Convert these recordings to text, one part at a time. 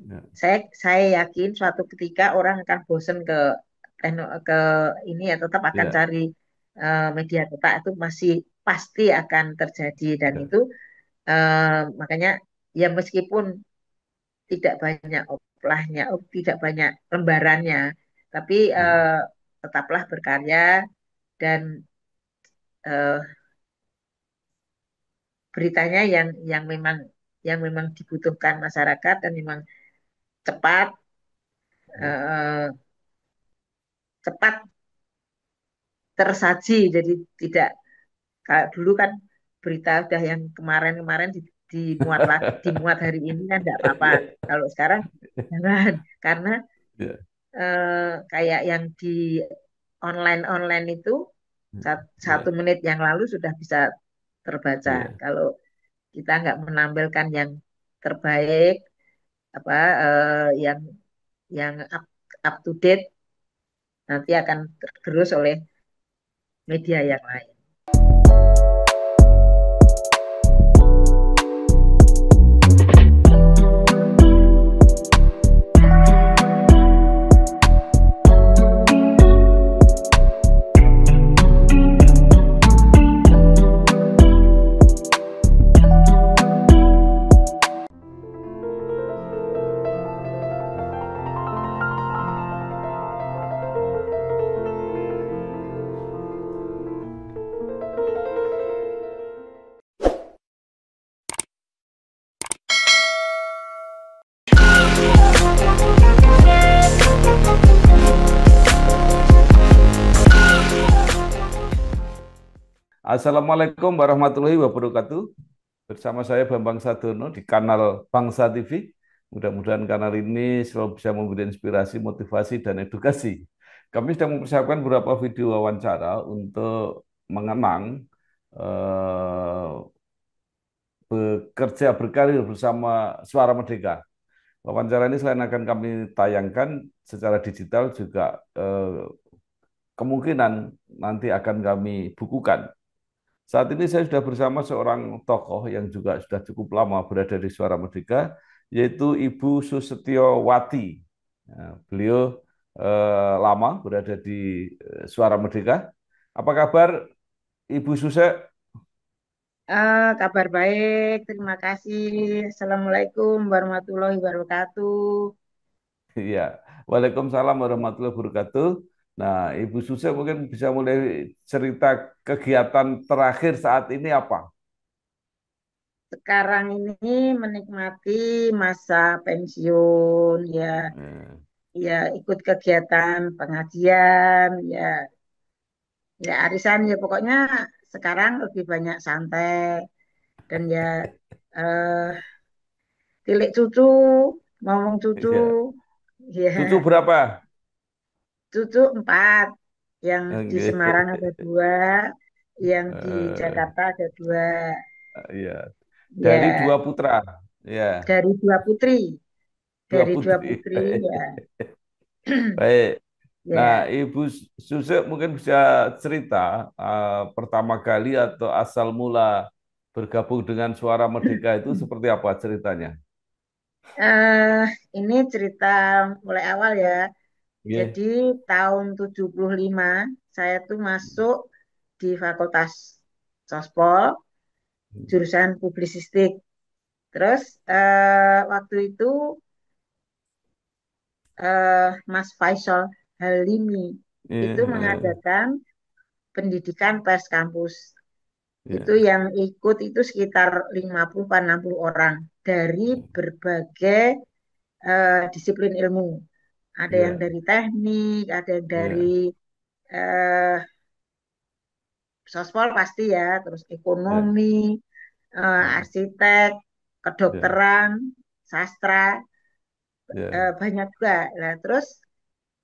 Ya. Saya yakin suatu ketika orang akan bosen ke ini ya tetap akan Ya. cari media cetak itu masih pasti akan terjadi dan Ya. itu makanya ya meskipun tidak banyak oplahnya, tidak banyak lembarannya, tapi Hmm. tetaplah berkarya dan eh, beritanya yang memang dibutuhkan masyarakat dan memang cepat Ya. eh, cepat tersaji jadi tidak kayak dulu kan berita udah yang kemarin-kemarin dimuat hari ini kan tidak apa-apa. Kalau sekarang jangan karena Ya. kayak yang di online itu satu Ya. menit yang lalu sudah bisa terbaca. Ya. Kalau kita nggak menampilkan yang terbaik, apa yang up to date, nanti akan tergerus oleh media yang lain. Assalamualaikum warahmatullahi wabarakatuh. Bersama saya Bambang Sadono di kanal Bangsa TV. Mudah-mudahan kanal ini selalu bisa memberi inspirasi, motivasi, dan edukasi. Kami sedang mempersiapkan beberapa video wawancara untuk mengenang eh, bekerja berkarir bersama Suara Merdeka. Wawancara ini selain akan kami tayangkan secara digital juga kemungkinan nanti akan kami bukukan. Saat ini saya sudah bersama seorang tokoh yang juga sudah cukup lama berada di Suara Merdeka, yaitu Ibu Susetyowati. Ya, beliau lama berada di Suara Merdeka. Apa kabar Ibu Suse? Kabar baik, terima kasih. Assalamualaikum warahmatullahi wabarakatuh. Iya, Waalaikumsalam warahmatullahi wabarakatuh. Nah, Ibu Suse mungkin bisa mulai cerita kegiatan terakhir saat ini apa? Sekarang ini menikmati masa pensiun, ya, Eh, ya ikut kegiatan pengajian, ya, ya arisan, ya pokoknya sekarang lebih banyak santai dan ya eh, tilik cucu, ngomong cucu, Iya. ya Cucu berapa? cucu 4, yang di Oke. Semarang ada 2, yang di Eh, Jakarta ada 2, Iya. Dari ya dua putra. Ya, dari 2 putri, dua dari 2 putri. putri, ya, Baik. Baik. Nah, ya. Ibu Suse mungkin bisa cerita pertama kali atau asal mula bergabung dengan Suara Merdeka itu seperti apa ceritanya? Eh, ini cerita mulai awal ya. Iya. Jadi tahun 75 saya tuh masuk di Fakultas Sospol jurusan publisistik. Terus waktu itu Mas Faisal Halimi Iya, itu mengadakan pendidikan pers kampus. Itu iya, yang ikut itu sekitar 50 60 orang dari berbagai disiplin ilmu. Ada yang iya, dari teknik, ada yang dari iya, eh, sospol pasti ya, terus iya, ekonomi, iya, arsitek, iya, kedokteran, sastra, iya, banyak juga. Nah, terus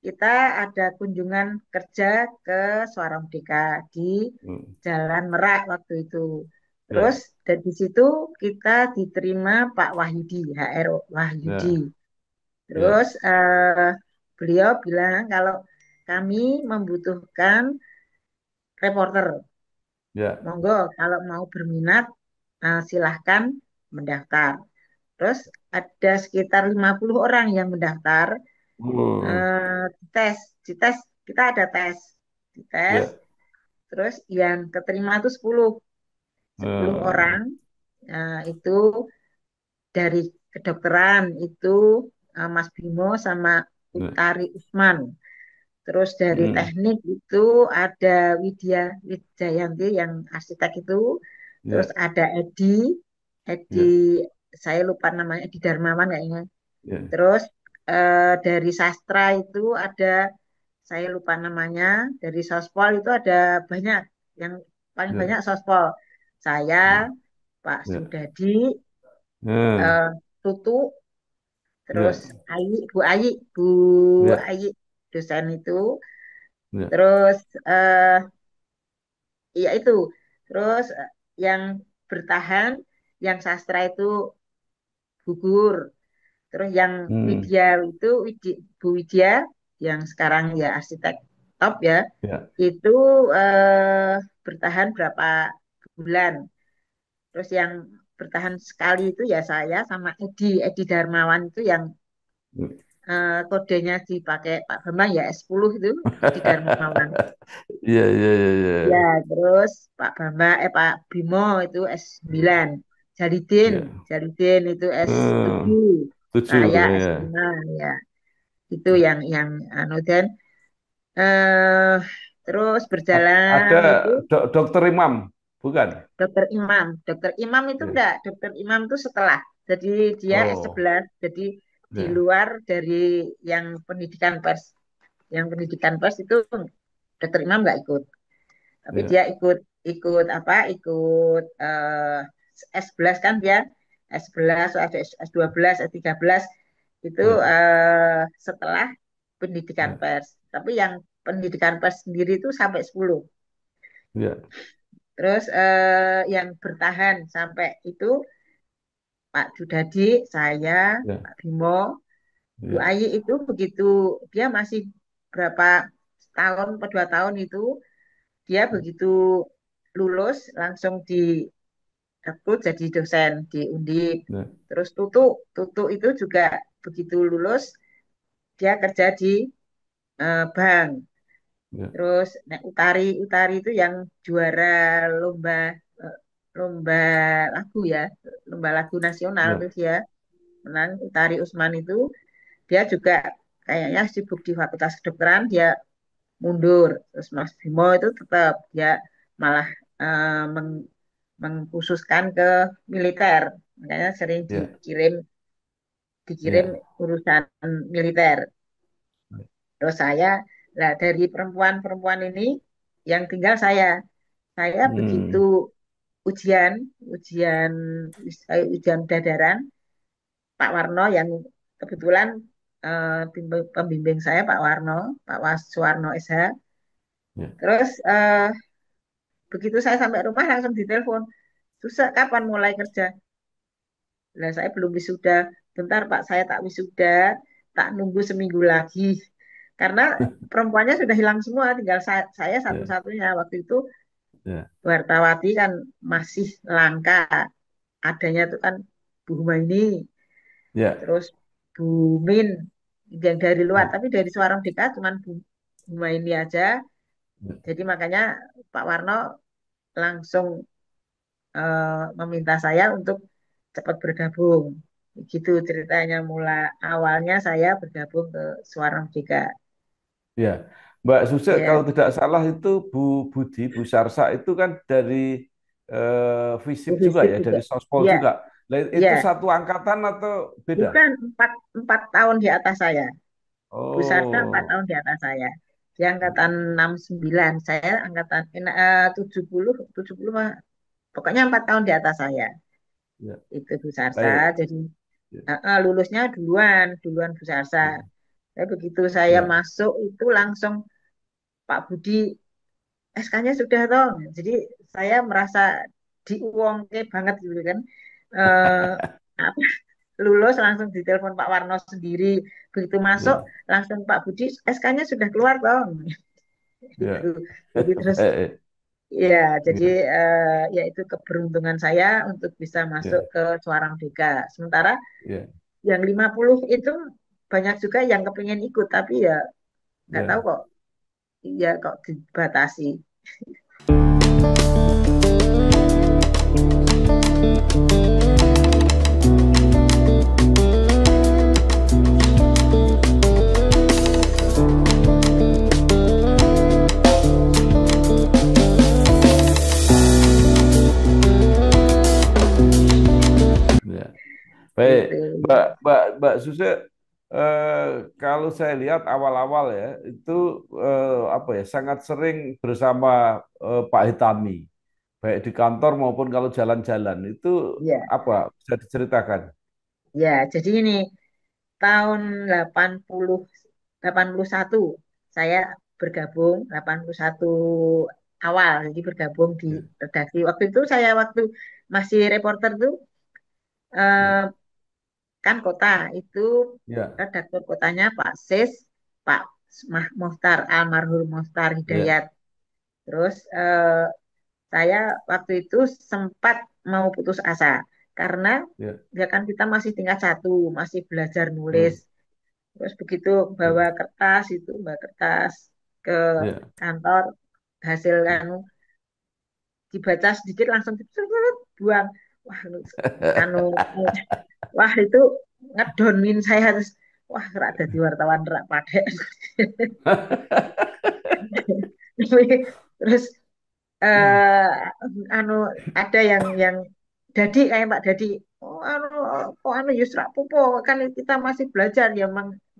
kita ada kunjungan kerja ke Suara Merdeka di hmm, Jalan Merak waktu itu. Terus iya, dari situ kita diterima Pak Wahyudi, HR Wahyudi. iya, Terus iya, beliau bilang kalau kami membutuhkan reporter. iya, Monggo kalau mau berminat silahkan mendaftar. Terus ada sekitar 50 orang yang mendaftar. Hmm. Dites, dites, kita ada tes, dites. Ya. Terus yang keterima itu 10, 10 Hmm. orang. Itu dari kedokteran itu Mas Bimo sama Ya. Utari Usman. Terus dari Hmm. teknik itu ada Widya Wijayanti yang arsitek itu. Terus Ya. ada Edi, Edi Ya. saya lupa namanya, Edi Darmawan kayaknya. Ya. Terus dari sastra itu ada saya lupa namanya. Dari sospol itu ada banyak, yang paling Ya. banyak sospol. Saya, Pak Ya. Sudadi, Ya. eh, Tutu, terus Ya. Bu Ayi, Bu Ya. Ayi dosen itu. Ya. Terus eh, ya itu. Terus yang bertahan, yang sastra itu gugur. Terus yang Hmm. Widya itu Bu Widya yang sekarang ya arsitek top ya, Ya. itu bertahan berapa bulan. Terus yang bertahan sekali itu ya saya sama Edi Darmawan itu yang kodenya dipakai Pak Bambang ya S10 itu, Edi Darmawan. Iya, iya, iya, iya. Ya, terus Pak Bimo itu S9. Jalidin, Iya. Jalidin itu Hmm. S7. Tujuh, Saya ya. S5 ya. Itu yang anu dan eh terus Ada berjalan itu dokter Imam, bukan? Dokter Imam. Dokter Imam itu Ya. enggak, Dokter Imam itu setelah. Jadi dia Oh, S11, jadi di ya, luar dari yang pendidikan pers. Yang pendidikan pers itu Dokter Imam enggak ikut. Tapi ya, dia ikut ikut apa? Ikut S11 kan dia S11, ada S12, S13 itu ya, setelah pendidikan ya, pers. Tapi yang pendidikan pers sendiri itu sampai 10. ya, Terus yang bertahan sampai itu Pak Judadi, saya, ya, Pak Bimo, Bu ya, Ayi itu begitu dia masih berapa tahun atau 2 tahun itu dia begitu lulus langsung direkrut jadi dosen di Undip. ya, Terus Tutu itu juga begitu lulus dia kerja di bank. ya, Terus Utari itu yang juara lomba eh, lomba lagu ya, lomba lagu nasional itu ya, dia menang. Utari Usman itu dia juga kayaknya sibuk di Fakultas Kedokteran, dia mundur. Terus Mas Bimo itu tetap dia malah mengkhususkan ke militer, makanya sering ya, dikirim ya. urusan militer. Terus saya, lah dari perempuan-perempuan ini yang tinggal saya begitu Hmm, ujian ujian ujian dadaran Pak Warno yang kebetulan pembimbing saya Pak Warno, Pak Waswarno SH. ya, Terus begitu saya sampai rumah langsung ditelepon, susah kapan mulai kerja? Lah saya belum wisuda. Bentar Pak, saya tak wisuda, tak nunggu seminggu lagi. Karena perempuannya sudah hilang semua, tinggal saya ya, satu-satunya. Waktu itu ya, Wartawati kan masih langka. Adanya itu kan Bu Humaini, ya, terus Bu Min yang dari luar, ya, tapi dari Semarang DK cuman Bu Humaini aja. ya, Jadi makanya Pak Warno langsung meminta saya untuk cepat bergabung. Gitu ceritanya mulai awalnya saya bergabung ke Suara Merdeka. ya. Mbak Suse, Ya, kalau tidak salah itu Bu Budi, Bu Sarsa itu kan dari FISIP juga fisik ya, juga. dari Sospol Iya, juga. Lah, itu iya. satu angkatan atau beda? Bukan empat tahun di atas saya. Bu Sarsa 4 Oh, tahun di atas saya. Dia angkatan 69, saya angkatan 70, 70 mah. Pokoknya 4 tahun di atas saya. ya, Itu Bu Sarsa. baik. Jadi Ya, lulusnya duluan Bu Sarsa. ya, Tapi begitu saya ya. masuk itu langsung Pak Budi SK-nya sudah toh. Jadi saya merasa diuangke banget gitu kan. Eh, apa, lulus langsung ditelepon Pak Warno sendiri. Begitu masuk Ya, langsung Pak Budi SK-nya sudah keluar toh. Itu. ya. Jadi terus Baik. ya, jadi Ya, ya itu keberuntungan saya untuk bisa masuk ya, ke Suara Merdeka. Sementara ya, yang 50 itu banyak juga yang kepingin ikut, tapi ya nggak tahu ya. kok, ya kok dibatasi. Ya. Baik, Gitu. Mbak Suse, eh, kalau saya lihat awal-awal ya itu apa ya sangat sering bersama Pak Hitami, baik di kantor maupun kalau jalan-jalan itu Ya, apa bisa diceritakan? ya. Jadi ini tahun 81 saya bergabung 81 awal, jadi bergabung di Ya, redaksi. Waktu itu saya waktu masih reporter tuh ya, eh, kan kota itu ya, redaktur kotanya Pak Sis, Pak Mohtar, almarhum Mohtar ya, Hidayat. Terus saya waktu itu sempat mau putus asa karena ya, ya kan kita masih tingkat satu, masih belajar nulis. hmm, Terus begitu bawa ya, kertas itu, bawa kertas ke ya. kantor, hasil anu dibaca sedikit langsung buang. Wah, anu, wah itu ngedonin saya terus. Wah, rak jadi wartawan rak pakai. Terus eh anu ada yang Dadi kayak Pak Dadi. Oh, anu kok anu Yusra Pupo kan kita masih belajar ya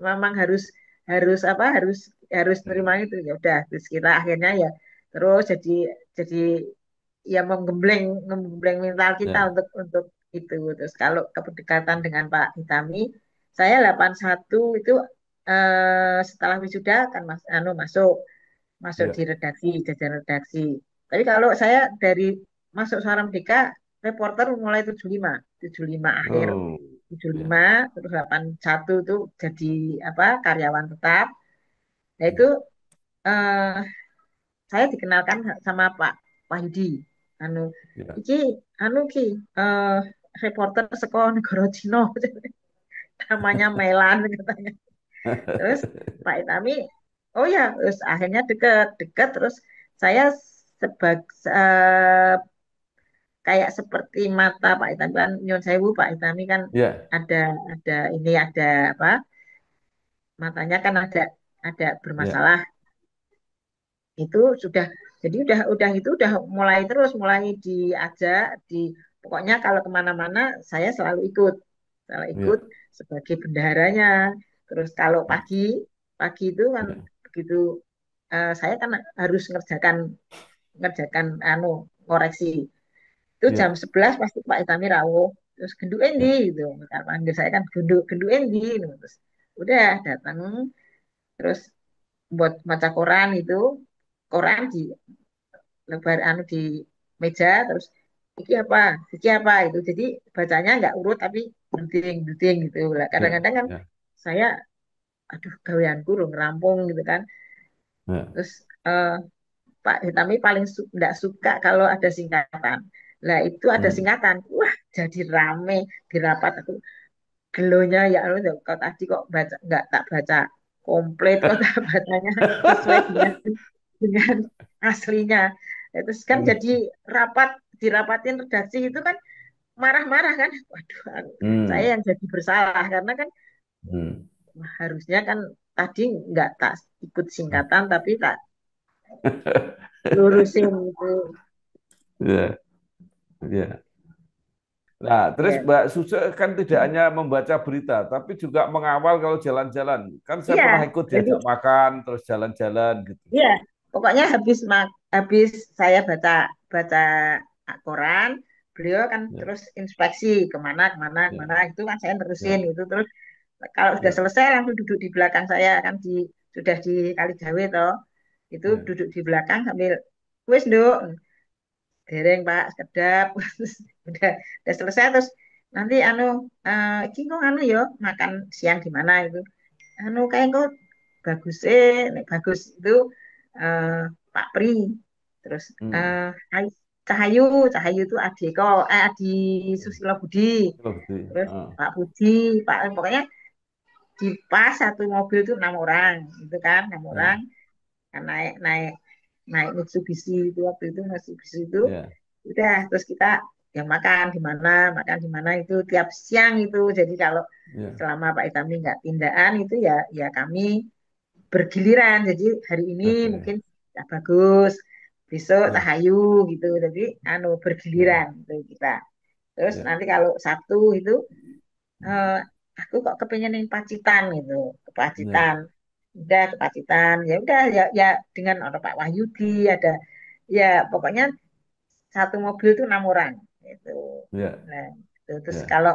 memang harus harus apa harus nerima itu ya udah terus kita akhirnya ya terus jadi ya menggembleng mental kita Ya, untuk itu terus kalau kedekatan dengan Pak Hitami saya 81 itu setelah wisuda kan Mas anu masuk masuk ya. di redaksi, jajar redaksi. Tapi kalau saya dari masuk Suara Merdeka, reporter mulai 75 akhir Oh, ya, 75 terus 81 itu jadi apa karyawan tetap. Nah itu ya, eh, saya dikenalkan sama Pak Wahyudi. Anu, ya. iki anu ki eh, reporter sekolah negara Cina namanya Melan katanya. Terus Pak Itami, oh ya, terus akhirnya deket terus saya sebagai kayak seperti mata Pak Itami kan Nyon Sewu Pak Itami kan Ya, ada ada ini ada apa matanya kan ada ya, bermasalah itu sudah jadi udah itu udah mulai terus mulai diajak di pokoknya kalau kemana-mana saya selalu ikut ya, sebagai bendaharanya terus kalau pagi pagi itu kan ya, begitu saya kan harus ngerjakan ngerjakan anu koreksi itu jam ya, 11 pasti Pak Itami rawuh terus genduk endi ya, gitu kalau panggil saya kan genduk genduk endi gitu. Terus udah datang terus buat maca koran itu koran di lebar anu di meja terus iki apa itu jadi bacanya nggak urut tapi gunting gunting gitu lah ya, kadang-kadang kan ya, saya aduh gaweanku urung rampung gitu kan ya, terus eh, Pak Hitami paling nggak suka kalau ada singkatan lah itu ada hmm. singkatan wah jadi rame di rapat aku gelonya ya Allah kok tadi kok baca nggak tak baca komplit kok tak bacanya sesuai dengan aslinya. Ya, terus kan jadi rapat dirapatin redaksi itu kan marah-marah kan. Waduh, saya Hmm. yang jadi bersalah karena kan Hmm. wah, harusnya kan tadi nggak tak ikut singkatan tapi tak lurusin itu. Ya, ya. Nah, terus Ya, Mbak Suse kan tidak hanya membaca berita, tapi juga mengawal kalau jalan-jalan. Kan saya iya. pernah ikut Jadi diajak makan, terus jalan-jalan gitu. iya, pokoknya habis saya baca baca koran, beliau kan Ya, terus inspeksi kemana kemana ya, kemana itu kan saya terusin ya, itu terus kalau sudah ya, selesai langsung duduk di belakang saya kan sudah di Kaligawe toh itu ya, duduk di belakang sambil wis nduk dereng Pak sekedap udah selesai terus nanti anu iki kok anu yo makan siang di mana itu anu kayak kok bagus nek bagus itu eh, Pak Pri terus Hmm. eh Hai- Cahayu, Cahayu itu Adi Susilo Budi, Kalau betul. terus Ah, Pak Budi, pokoknya di pas satu mobil itu 6 orang, itu kan 6 orang, ya, kan naik naik naik Mitsubishi itu waktu itu Mitsubishi itu ya, udah terus kita yang makan di mana itu tiap siang itu jadi kalau ya. selama Pak Itami nggak tindakan itu ya ya kami bergiliran jadi hari ini Oke. mungkin ya bagus besok Ya, Tahayu gitu jadi anu ya, bergiliran itu kita terus ya, nanti kalau Sabtu itu eh, aku kok kepengen yang Pacitan gitu ke ya, Pacitan udah ke Pacitan ya udah ya ya dengan ada Pak Wahyudi ada ya pokoknya satu mobil itu 6 orang gitu. ya, Nah, itu. Terus ya, kalau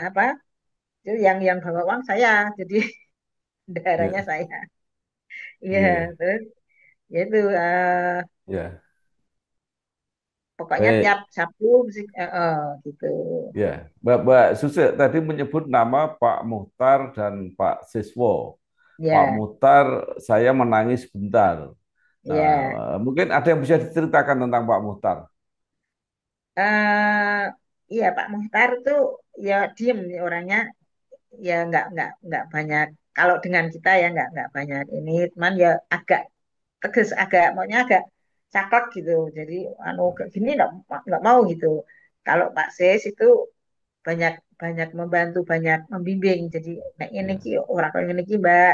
apa itu yang bawa uang saya, jadi daerahnya ya, saya. Iya, iya, terus ya itu ya. pokoknya tiap Baik, Sabtu mesti gitu. ya. Mbak Suse tadi menyebut nama Pak Muhtar dan Pak Siswo. Pak Ya, Muhtar, saya menangis sebentar. Nah, ya. mungkin ada yang bisa diceritakan tentang Pak Muhtar. eh iya Pak Muhtar itu ya diem orangnya ya nggak banyak kalau dengan kita ya nggak banyak ini cuman ya agak tegas agak maunya agak caklek gitu jadi anu kayak gini nggak mau gitu kalau Pak Sis itu banyak banyak membantu banyak membimbing jadi nek ini Ya, ki orang kayak ini ki Mbak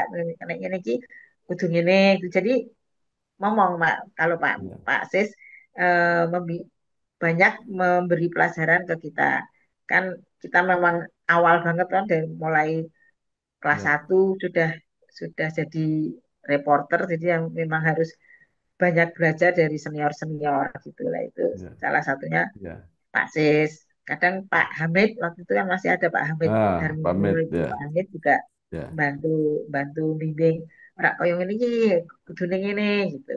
nek ini ki kudu ngene gitu jadi ngomong Mak kalau Pak ya, Pak Sis eh, membi- banyak memberi pelajaran ke kita kan kita memang awal banget kan dari mulai kelas ya, satu sudah jadi reporter jadi yang memang harus banyak belajar dari senior senior gitu lah itu ya, salah satunya ya. Pak Sis kadang Pak Hamid waktu itu kan masih ada Pak Hamid Ah, Darmino pamit itu Pak ya, Hamid juga ya. bantu bantu bimbing ora koyo ngene iki kudu ning ngene gitu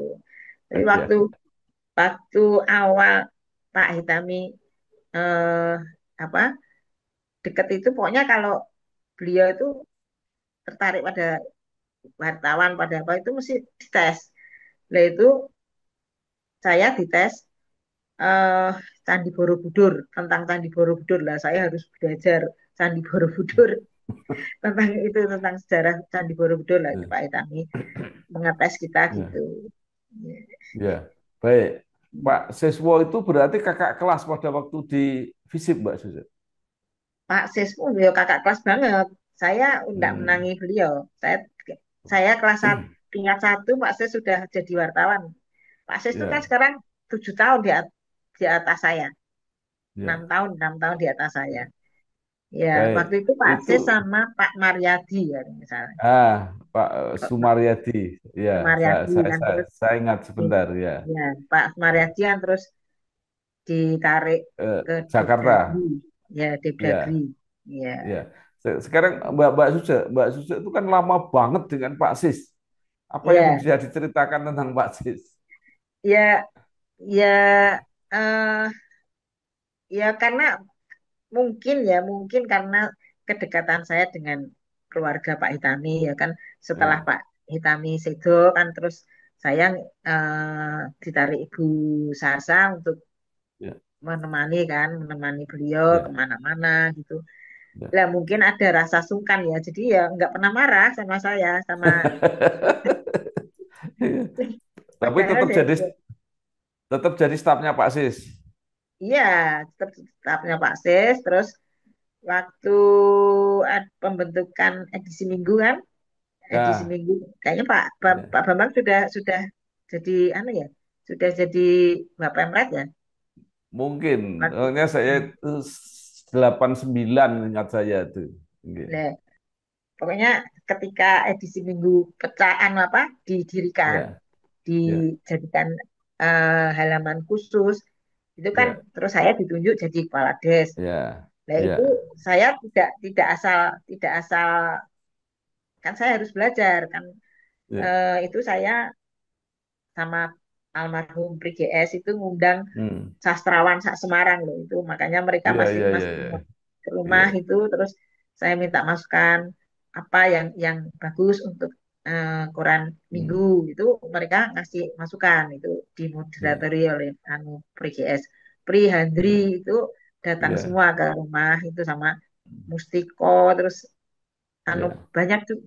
tapi waktu Ya, waktu awal Pak Hitami eh, apa deket itu pokoknya kalau beliau itu tertarik pada wartawan pada apa itu mesti dites. Nah itu saya dites eh, Candi Borobudur tentang Candi Borobudur lah. Saya harus belajar Candi Borobudur tentang itu tentang sejarah Candi Borobudur lah itu ya, Pak Itami mengetes kita ya. gitu. Ya, baik. Pak Siswo itu berarti kakak kelas pada waktu di FISIP, Mbak Susi. Pak Sismu beliau kakak kelas banget. Saya tidak Hmm. menangi beliau. Saya kelas tingkat satu Pak Sis sudah jadi wartawan. Pak Sis itu kan Ya, sekarang 7 tahun di atas saya, enam ya, tahun 6 tahun di atas saya. ya. Ya, Baik. waktu itu Pak Itu Sis sama Pak Maryadi ya misalnya. Pak Pak Sumaryadi. Ya, Maryadi kan terus saya ingat sebentar ya. ya Pak Maryadi kan terus ditarik ke Jakarta. Depdagri. Ya, Depdagri. Ya, Ya. ya. Sekarang Mbak Suse itu kan lama banget dengan Pak Sis. Apa yang Ya, bisa diceritakan tentang Pak Sis? ya, ya eh ya karena mungkin karena kedekatan saya dengan keluarga Pak Hitami ya kan setelah Ya, Pak Hitami sedo kan terus saya ditarik Ibu Sarsa untuk ya, menemani beliau ya. kemana-mana gitu. Ya. Lah mungkin ada rasa sungkan ya jadi ya nggak pernah marah sama saya sama Tapi padahal tetap jadi stafnya Pak Sis. iya tetap tetapnya Pak Sis terus waktu pembentukan edisi minggu kan edisi Ya, minggu kayaknya ya. Pak Bambang sudah jadi anu ya sudah jadi Bapak Pemret ya Mungkin. waktu Soalnya saya itu 89 ingat saya itu. Oke. nah, pokoknya ketika edisi minggu pecahan apa didirikan Ya, ya, dijadikan halaman khusus itu kan ya, terus saya ditunjuk jadi kepala des ya, nah itu ya, saya tidak asal kan saya harus belajar kan ya. itu saya sama almarhum PGS itu ngundang Hmm. sastrawan sak Semarang loh itu makanya mereka Ya, ya, ya, masing-masing ya, ke rumah ya, itu terus saya minta masukan apa yang bagus untuk koran minggu hmm, itu mereka ngasih masukan itu ya, dimoderatori oleh anu PGS. Pri Handri ya, itu datang ya, semua ke rumah itu sama Mustiko terus anu ya,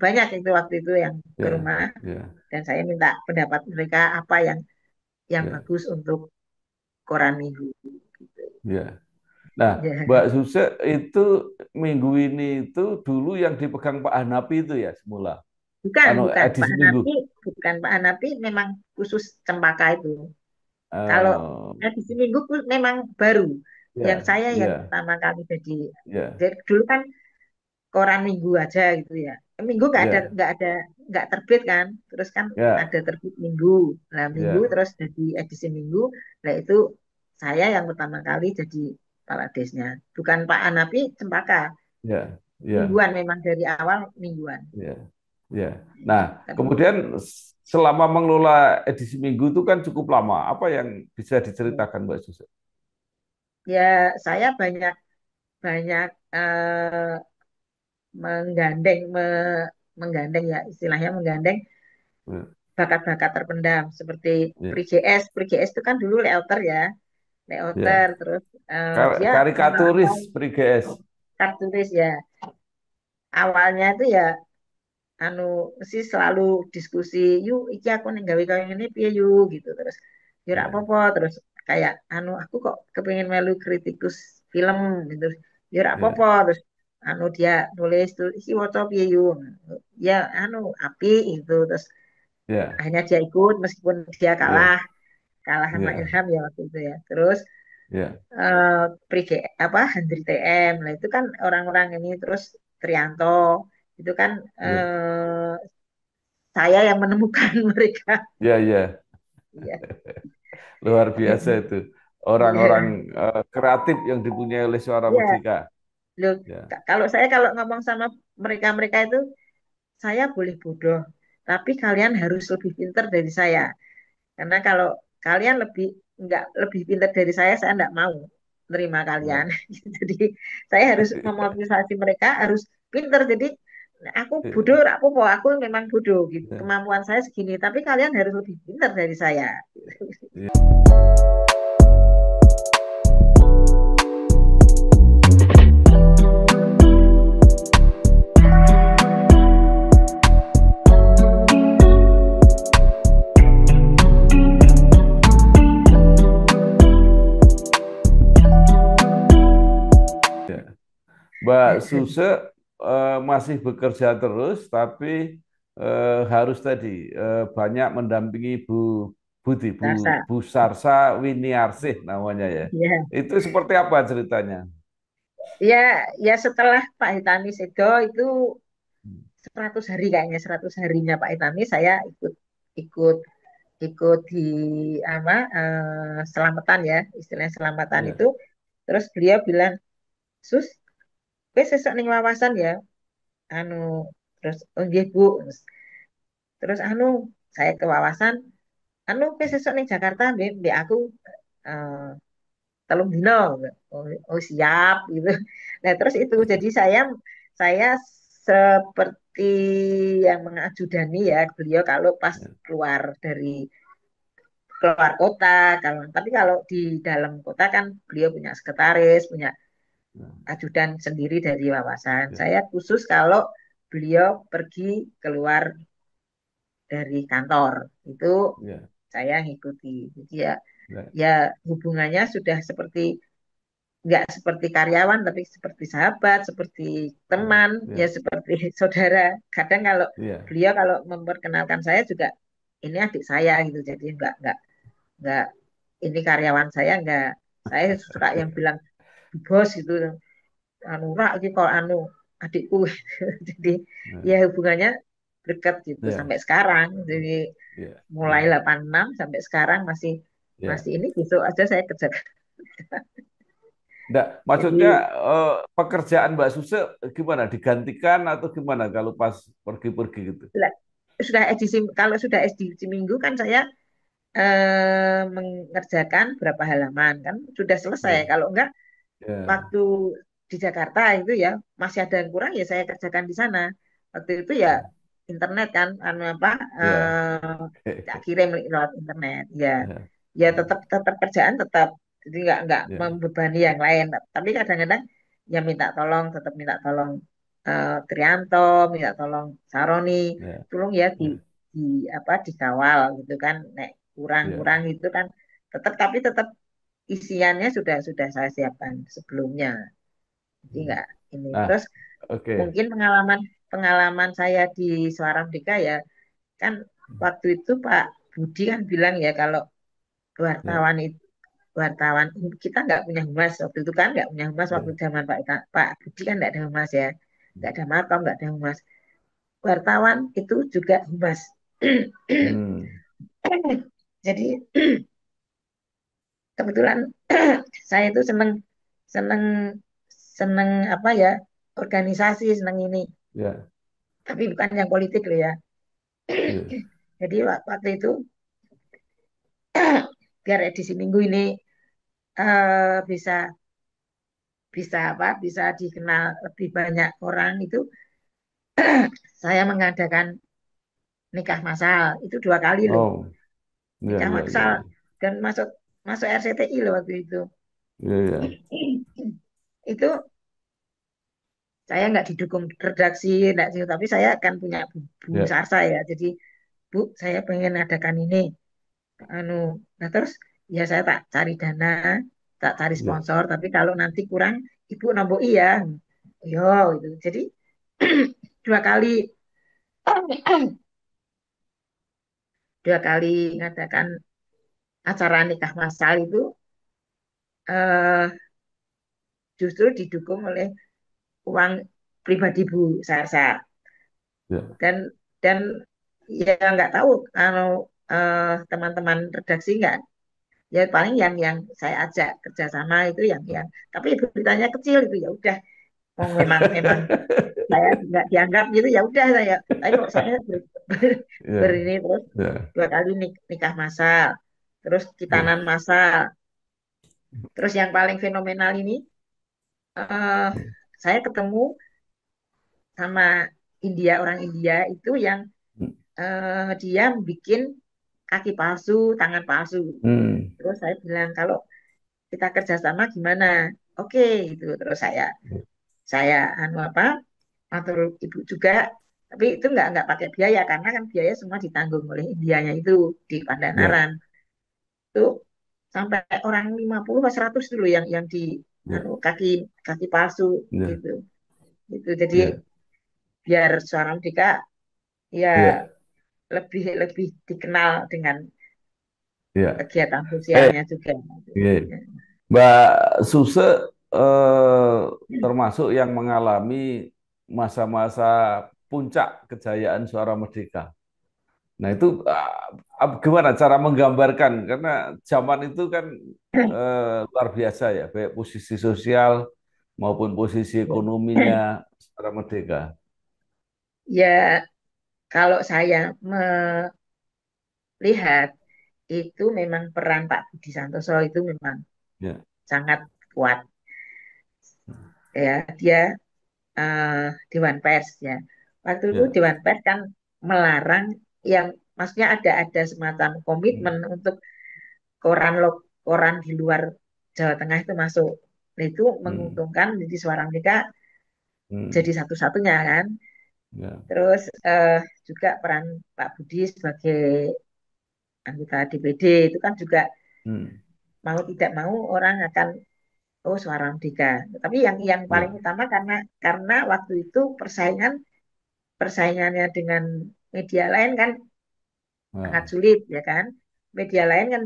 banyak itu waktu itu yang ke ya, rumah ya, dan saya minta pendapat mereka apa yang ya, bagus untuk koran minggu gitu. ya. Nah, Ya, Mbak Suse itu minggu ini itu dulu yang dipegang Pak Hanapi itu ya semula. Anu bukan Pak edisi minggu. Hanapi, bukan Pak Hanapi memang khusus Cempaka itu. Kalau Eh, edisi minggu memang baru. Yang ya, saya yang ya, pertama kali ya, jadi dulu kan koran minggu aja gitu ya. Minggu ya, nggak terbit kan. Terus kan ya, ada terbit minggu. Nah minggu ya, terus jadi edisi minggu. Nah itu saya yang pertama kali jadi kepala desnya. Bukan Pak Hanapi Cempaka. ya, ya, Mingguan memang dari awal mingguan. ya, ya. Nah, Tapi kemudian selama mengelola edisi minggu itu kan cukup lama. Apa yang bisa diceritakan Mbak Suse? ya saya banyak banyak menggandeng menggandeng ya istilahnya menggandeng Ya, bakat-bakat terpendam seperti ya, PGS. PGS itu kan dulu layoter ya, layoter ya. terus dia Karikaturis mengenal Priges. kartulis ya. Awalnya itu ya anu mesti selalu diskusi, yuk iki aku nih gawe kaya ini piye yuk gitu terus. Ya ora Ya, apa-apa terus kayak anu aku kok kepengen melu kritikus film gitu. Ya ora apa-apa ya, terus anu dia nulis tuh isi waca piye yuk. Ya anu api itu terus ya, akhirnya dia ikut meskipun dia kalah ya, kalah sama ya, Ilham ya waktu itu ya terus ya, Prige apa Hendri TM lah itu kan orang-orang ini terus Trianto itu kan ya, saya yang menemukan mereka ya, ya. iya Luar biasa itu. Orang-orang iya kreatif yang dipunyai oleh suara iya Merdeka. loh Ya, kalau saya kalau ngomong sama mereka-mereka itu saya boleh bodoh tapi kalian harus lebih pintar dari saya. Karena kalau kalian nggak lebih pintar dari saya nggak mau menerima kalian. ya. Jadi saya harus memotivasi mereka harus pintar. Jadi aku bodoh, aku memang bodoh gitu. Ya, Kemampuan saya segini, tapi kalian harus lebih pintar dari saya. ya, ya. Mbak Suse masih bekerja terus, tapi harus tadi banyak mendampingi Bu Budi, Rasa. Bu Sarsa Winiarsih namanya ya. Ya, Itu seperti apa ceritanya? ya, ya setelah Pak Hitami Sedo itu 100 hari kayaknya 100 harinya Pak Hitami saya ikut ikut ikut di apa selamatan ya istilahnya selamatan Ya, itu terus beliau bilang sus wes sesuk ning wawasan ya anu terus oh nggih Bu terus anu saya ke wawasan anu wes sesuk ning Jakarta mbek aku eh, telung dino oh, oh siap gitu nah terus itu jadi saya seperti yang mengajudani ya beliau kalau pas ya, keluar dari keluar kota kalau tapi kalau di dalam kota kan beliau punya sekretaris punya ajudan sendiri dari wawasan ya, saya khusus kalau beliau pergi keluar dari kantor itu ya, saya ngikuti jadi ya ya, ya hubungannya sudah seperti nggak seperti karyawan tapi seperti sahabat seperti ya, teman ya ya, seperti saudara kadang kalau ya, beliau kalau memperkenalkan saya juga ini adik saya gitu jadi nggak ini karyawan saya nggak saya suka yang bilang "Bu bos gitu anu rak iki kok anu adikku jadi ya ya, hubungannya dekat gitu ya, sampai sekarang jadi ya, mulai ya, 86 sampai sekarang masih ya. masih ini besok aja saya kerja Nggak, maksudnya jadi pekerjaan Mbak Suse gimana? Digantikan atau gimana kalau pas pergi-pergi gitu? sudah edisi kalau sudah edisi minggu kan saya mengerjakan berapa halaman kan sudah selesai Ya, kalau enggak ya, waktu di Jakarta itu ya masih ada yang kurang ya saya kerjakan di sana waktu itu ya ya, internet kan, anu apa, Ya. tak kirim lewat internet. Ya, Ya. ya tetap tetap kerjaan tetap. Jadi nggak Ya. membebani yang lain. Tapi kadang-kadang ya minta tolong, tetap minta tolong Trianto, minta tolong Saroni, Ya. tolong ya Ya. di apa dikawal gitu kan, nek Ya. kurang-kurang itu kan tetap, tapi tetap isiannya sudah saya siapkan sebelumnya. Jadi nggak ini. Nah, Terus oke. mungkin pengalaman pengalaman saya di Suara Merdeka ya kan, waktu itu Pak Budi kan bilang ya kalau Ya. wartawan itu, wartawan kita nggak punya humas waktu itu kan, nggak punya humas waktu Ya. zaman Pak Budi kan nggak ada humas ya, nggak ada makom, nggak ada humas. Wartawan itu juga humas. Hmm. Jadi kebetulan saya itu seneng seneng seneng apa ya, organisasi, seneng ini, Ya. tapi bukan yang politik loh ya. Ya. Jadi waktu itu biar edisi minggu ini bisa bisa apa, bisa dikenal lebih banyak orang, itu saya mengadakan nikah massal itu 2 kali loh, Oh. Ya. nikah Ya. Ya. massal, dan masuk masuk RCTI loh waktu itu. Ya. Ya. Itu saya nggak didukung redaksi, nggak sih, tapi saya akan punya Bu Ya. Sarsa ya. Jadi Bu, saya pengen adakan ini, anu, nah terus ya saya tak cari dana, tak cari Ya. sponsor, tapi kalau nanti kurang Ibu nombok iya, yo itu. Jadi 2 kali 2 kali mengadakan acara nikah massal itu eh, justru didukung oleh uang pribadi Bu Sarsa. Ya. Dan dan ya nggak tahu kalau teman-teman redaksi nggak, ya paling yang saya ajak kerjasama itu yang tapi beritanya kecil itu ya udah, mau memang memang saya nggak dianggap gitu ya udah, saya kok saya Ya. ini terus Ya. 2 kali nikah massal, terus Ya. kitanan massal, terus yang paling fenomenal ini eh, saya ketemu sama orang India itu yang dia bikin kaki palsu, tangan palsu. Hmm. Terus saya bilang kalau kita kerjasama gimana? Oke, itu terus saya anu apa, atur ibu juga, tapi itu nggak pakai biaya karena kan biaya semua ditanggung oleh Indianya itu di Ya. Pandanaran. Itu sampai orang 50 atau 100 dulu yang di anu Ya. kaki kaki palsu Ya. gitu. Itu jadi Ya. biar Suara Merdeka ya Ya. lebih lebih dikenal dengan Ya. kegiatan Eh, sosialnya juga. ya. Mbak Suse eh, termasuk yang mengalami masa-masa puncak kejayaan Suara Merdeka. Nah itu gimana cara menggambarkan? Karena zaman itu kan luar biasa ya, baik posisi sosial maupun posisi ekonominya Suara Merdeka. Ya, kalau saya melihat itu memang peran Pak Budi Santoso itu memang Ya, sangat kuat ya. Dia eh, Dewan Pers ya. Waktu itu ya, Dewan Pers kan melarang, yang maksudnya ada semacam komitmen untuk koran di luar Jawa Tengah itu masuk. Nah, itu hmm, menguntungkan, jadi Suara Merdeka jadi hmm, satu-satunya kan. ya, Terus juga peran Pak Budi sebagai anggota DPD itu kan juga hmm, mau tidak mau orang akan, oh Suara Merdeka. Tapi yang paling ya, utama karena waktu itu persaingannya dengan media lain kan sangat ya, sulit ya kan. Media lain kan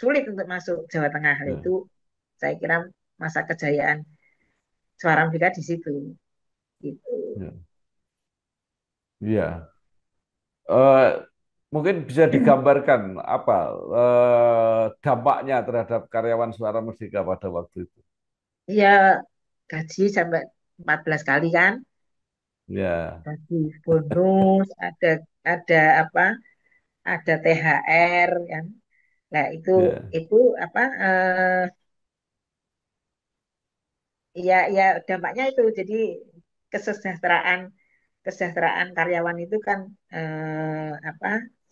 sulit untuk masuk Jawa Tengah. Nah, ya, itu saya kira masa kejayaan Suara Merdeka di situ. Gitu. ya, ya. Eh, mungkin bisa digambarkan apa dampaknya terhadap karyawan Suara Merdeka pada waktu itu. Ya, gaji sampai 14 kali kan, Ya, gaji bonus, ada apa? Ada THR kan. Nah, ya, itu apa? Ya, ya dampaknya itu jadi kesejahteraan kesejahteraan karyawan itu kan apa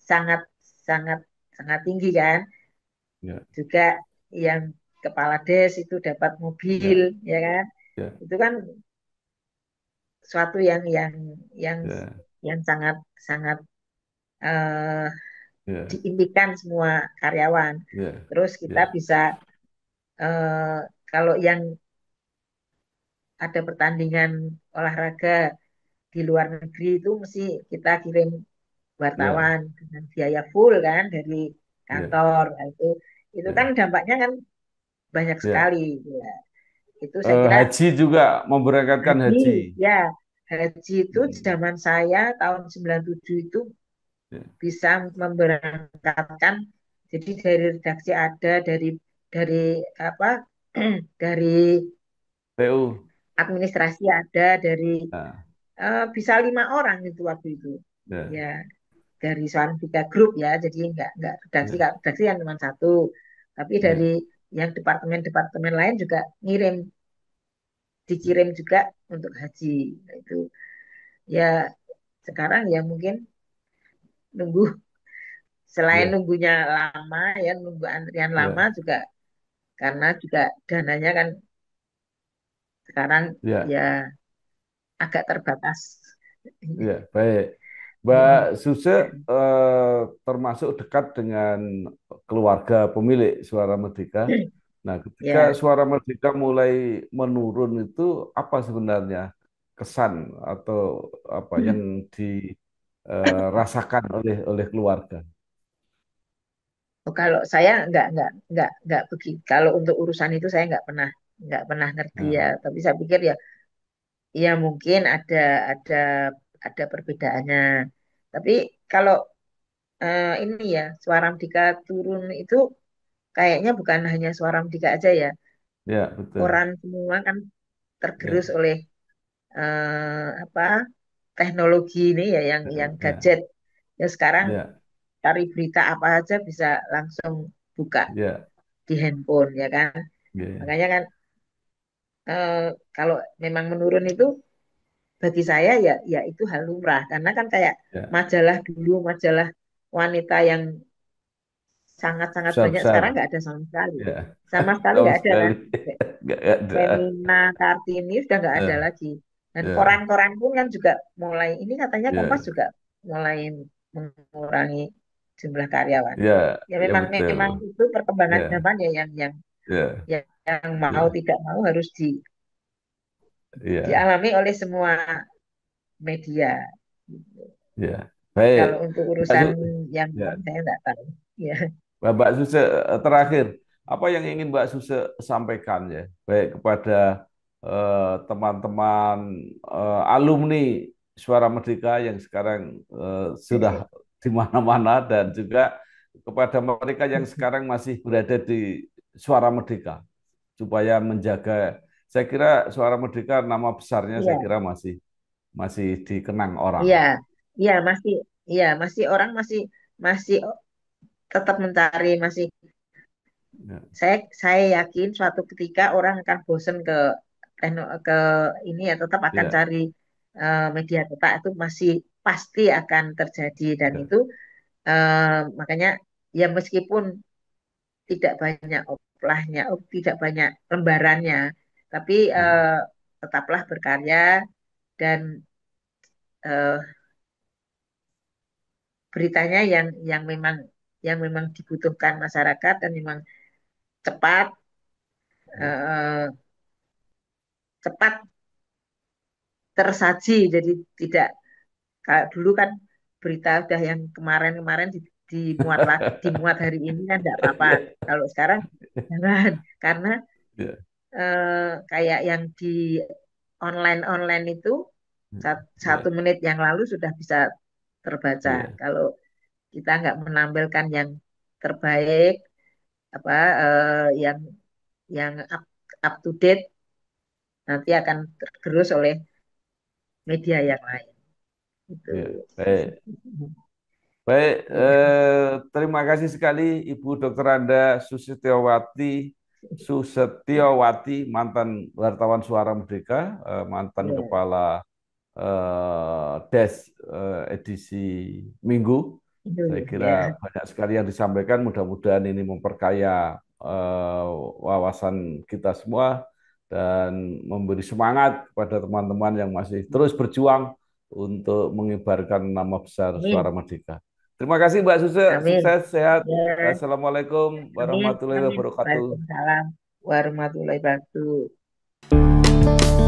sangat sangat sangat tinggi kan. ya, Juga yang kepala des itu dapat mobil, ya, ya kan? ya, Itu kan suatu yang ya, yang sangat sangat eh, ya, diimpikan semua karyawan. ya, Terus kita ya, bisa eh, kalau yang ada pertandingan olahraga di luar negeri itu mesti kita kirim ya, wartawan dengan biaya full kan dari ya, kantor. Nah, itu kan ya, dampaknya kan banyak ya. sekali. Ya. Itu saya kira Haji juga memberangkatkan haji, haji. ya haji itu Hmm, zaman saya tahun 97 itu ya. bisa memberangkatkan. Jadi dari redaksi ada dari apa dari PU. administrasi ada dari Nah, bisa 5 orang itu waktu itu. ya, Ya dari soal tiga grup ya, jadi nggak redaksi ya, redaksi yang cuma satu, tapi dari ya, yang departemen-departemen lain juga dikirim juga untuk haji. Nah, itu ya sekarang ya mungkin nunggu selain ya, nunggunya lama ya nunggu antrian lama ya, juga karena juga dananya kan sekarang ya, ya agak terbatas. ya. Baik. Mbak Suse termasuk dekat dengan keluarga pemilik Suara Merdeka. Nah, ketika Ya. Suara Merdeka mulai menurun itu apa sebenarnya kesan atau apa yang dirasakan oleh keluarga? Oh, kalau saya nggak begitu. Kalau untuk urusan itu saya nggak pernah ngerti ya. Nah, Tapi saya pikir ya ya mungkin ada ada perbedaannya. Tapi kalau ini ya suara Merdeka turun itu kayaknya bukan hanya suara Merdeka aja ya. ya betul. Koran semua kan tergerus Ya, oleh apa teknologi ini ya yang ya, gadget. Ya sekarang ya, cari berita apa aja bisa langsung buka ya, di handphone ya kan. ya, Makanya kan eh, kalau memang menurun itu bagi saya ya ya itu hal lumrah karena kan kayak ya. majalah dulu majalah wanita yang sangat-sangat banyak sekarang Besar-besar. nggak ada sama sekali. Ya, Sama sekali sama nggak ada sekali kan. nggak ada. Femina, Kartini sudah nggak ada Ya, lagi. Dan ya, koran-koran pun kan juga mulai ini katanya Kompas ya, juga mulai mengurangi jumlah karyawan. ya, Ya ya memang betul. memang itu perkembangan Ya, zaman ya ya, yang mau ya, tidak mau harus ya, dialami oleh semua media. ya. Baik. Kalau untuk Mbak urusan Su, yang ya, lain saya nggak tahu. Ya, Mbak Suse terakhir, apa yang ingin Mbak Suse sampaikan ya, baik kepada teman-teman alumni Suara Merdeka yang sekarang sudah di mana-mana dan juga kepada mereka yang sekarang masih berada di Suara Merdeka supaya menjaga. Saya kira Suara Merdeka nama besarnya saya iya, kira masih masih dikenang orang. iya, iya masih orang masih tetap mencari masih Ya, saya yakin suatu ketika orang akan bosen ke ini ya tetap akan ya, cari media cetak itu masih pasti akan terjadi dan ya, itu makanya ya meskipun tidak banyak oplahnya, tidak banyak lembarannya, tapi ya, tetaplah berkarya dan eh, beritanya yang memang dibutuhkan masyarakat dan memang cepat ya, eh, cepat tersaji jadi tidak kayak dulu kan berita udah yang kemarin-kemarin dimuat hari ini kan tidak apa-apa. Kalau sekarang jangan karena ya, kayak yang di online itu satu ya, menit yang lalu sudah bisa terbaca. ya, Kalau kita nggak menampilkan yang terbaik, apa yang up to date, nanti akan tergerus oleh media yang lain. Itu. ya. Baik. Baik, Iya, terima kasih sekali Ibu Dr. Anda Susetyowati, mantan wartawan Suara Merdeka, mantan iya, kepala Des edisi Minggu. Itu Saya kira ya. banyak sekali yang disampaikan. Mudah-mudahan ini memperkaya wawasan kita semua dan memberi semangat kepada teman-teman yang masih terus berjuang untuk mengibarkan nama besar Suara Amin. Merdeka. Terima kasih Mbak Suse, Amin. sukses, sehat. Ya, Assalamualaikum amin. warahmatullahi Amin. wabarakatuh. Waalaikumsalam warahmatullahi wabarakatuh.